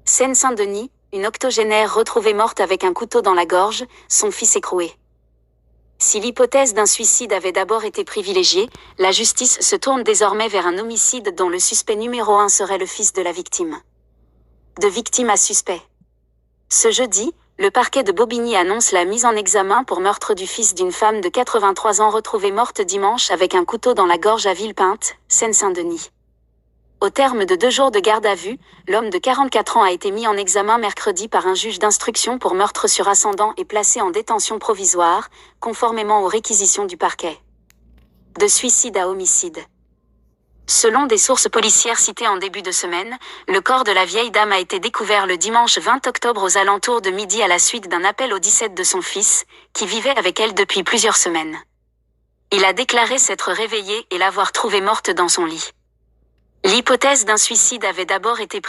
Seine-Saint-Denis, une octogénaire retrouvée morte avec un couteau dans la gorge, son fils écroué. Si l'hypothèse d'un suicide avait d'abord été privilégiée, la justice se tourne désormais vers un homicide dont le suspect numéro 1 serait le fils de la victime. De victime à suspect. Ce jeudi, le parquet de Bobigny annonce la mise en examen pour meurtre du fils d'une femme de 83 ans retrouvée morte dimanche avec un couteau dans la gorge à Villepinte, Seine-Saint-Denis. Au terme de 2 jours de garde à vue, l'homme de 44 ans a été mis en examen mercredi par un juge d'instruction pour meurtre sur ascendant et placé en détention provisoire, conformément aux réquisitions du parquet. De suicide à homicide. Selon des sources policières citées en début de semaine, le corps de la vieille dame a été découvert le dimanche 20 octobre aux alentours de midi à la suite d'un appel au 17 de son fils, qui vivait avec elle depuis plusieurs semaines. Il a déclaré s'être réveillé et l'avoir trouvée morte dans son lit. L'hypothèse d'un suicide avait d'abord été